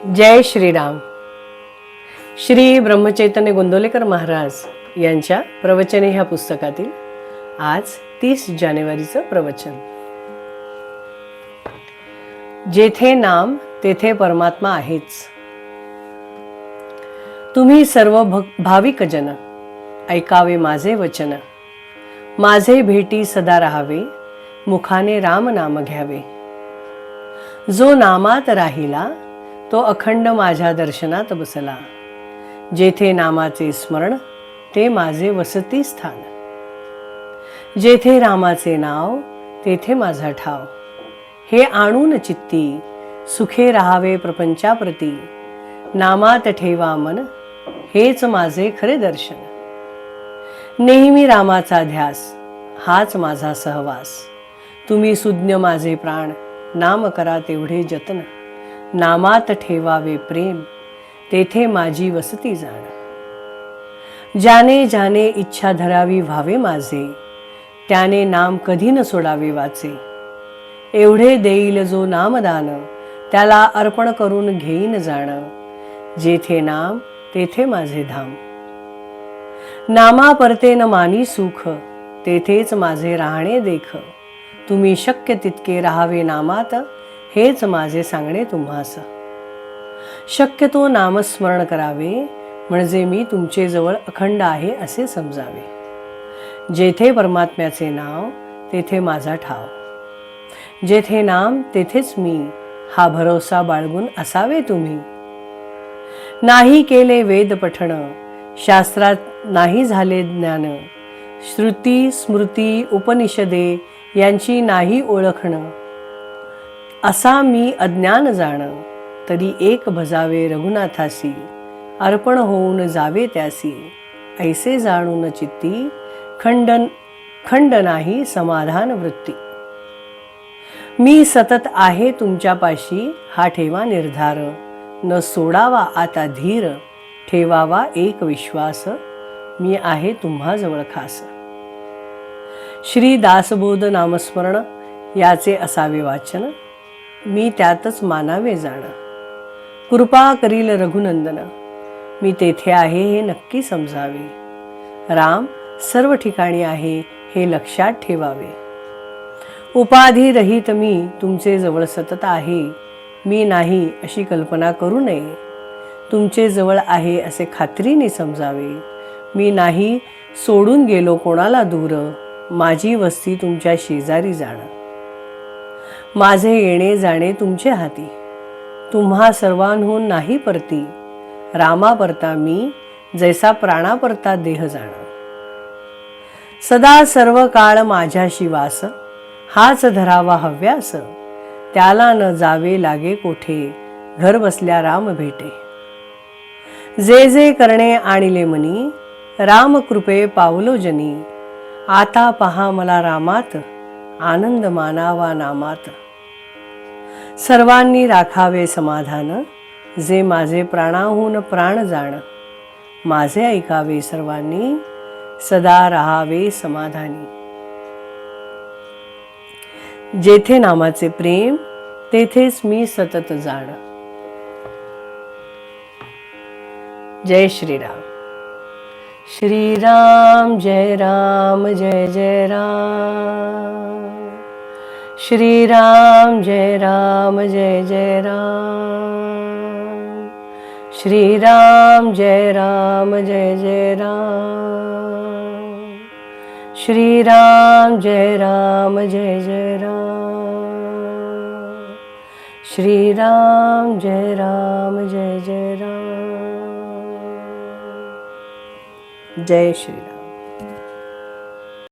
जय श्रीराम. श्री ब्रह्मचैतन्य गोंदवलेकर महाराज यांच्या प्रवचने ह्या पुस्तकातील आज 30 जानेवारीचं प्रवचन. जेथे नाम तेथे परमात्मा आहेच. तुम्ही सर्व भाविक जन ऐकावे माझे वचन. माझे भेटी सदा राहावे, मुखाने राम नाम घ्यावे. जो नामात राहिला तो अखंड माझ्या दर्शनात बसला. जेथे नामाचे स्मरण ते माझे वसती स्थान. जेथे रामाचे नाव तेथे माझा ठाव. हे आणून चित्ती सुखे राहावे प्रपंचाप्रती. नामात ठेवा मन हेच माझे खरे दर्शन. नेहमी रामाचा ध्यास हाच माझा सहवास. तुम्ही सुज्ञ माझे प्राण नाम करा तेवढे जतन. नामात ठेवावे प्रेम तेथे माझी वसती जाण. ज्याने ज्याने इच्छा धरावी व्हावे माझे, त्याने नाम कधी न सोडावे वाचे. एवढे देईल जो नामदान त्याला अर्पण करून घेईन जाण. जेथे नाम तेथे माझे धाम. नामा परते न मानी सुख तेथेच माझे राहणे देख. तुम्ही शक्य तितके राहावे नामात हेच माझे सांगणे तुम्हास. शक्यतो नामस्मरण करावे म्हणजे मी तुमचे जवळ अखंड आहे असे समजावे. जेथे परमात्म्याचे नाव तेथे माझा ठाव. जेथे नाम तेथेच मी हा भरोसा बाळगून असावे तुम्ही. नाही केले वेद पठण शास्त्रात नाही झाले ज्ञान. श्रुती स्मृती उपनिषदे यांची नाही ओळखण. असा मी अज्ञान जाण तरी एक भजावे रघुनाथासी. अर्पण होऊन जावे त्यासी ऐसे जाणून चित्ती. खंड नाही समाधान वृत्ती. मी सतत आहे तुमच्यापाशी हा ठेवा निर्धार. न सोडावा आता धीर ठेवावा एक विश्वास. मी आहे तुम्हाजवळ खास. श्री दासबोध नामस्मरण याचे असावे वाचन. मी त्यातच मानावे जाण. कृपा करील रघुनंदन मी तेथे आहे हे नक्की समजावे. राम सर्व ठिकाणी आहे हे लक्षात ठेवावे. उपाधी रहित मी तुमचे जवळ सतत आहे. मी नाही अशी कल्पना करू नये. तुमचे जवळ आहे असे खात्रीने समजावे. मी नाही सोडून गेलो कोणाला दूर. माझी वस्ती तुमच्या शेजारी जाण. माझे येणे जाणे तुमचे हाती. तुम्हा सर्वांहून नाही परती. रामा परता मी जैसा प्राणा परता देह जाण. सदा सर्व काळ माझ्याशी वास हाच धरावा हव्यास. त्याला न जावे लागे कोठे घर बसल्या राम भेटे. जे जे करणे आणिले मनी राम कृपे पावलो जनी. आता पहा मला रामात आनंद मानावा नामात. सर्वांनी राखावे समाधान जे माझे प्राणाहून प्राण जाण. माझे ऐकावे सर्वांनी सदा राहावे समाधानी. जेथे नामाचे प्रेम तेथेच मी सतत जाण. जय श्रीराम. श्रीराम जय राम जय जय राम. श्रीराम जय राम जय जय राम. श्रीराम जय राम जय जय राम. श्रीराम जय राम जय जय राम. श्रीराम जय राम जय जय राम. जय श्रीराम.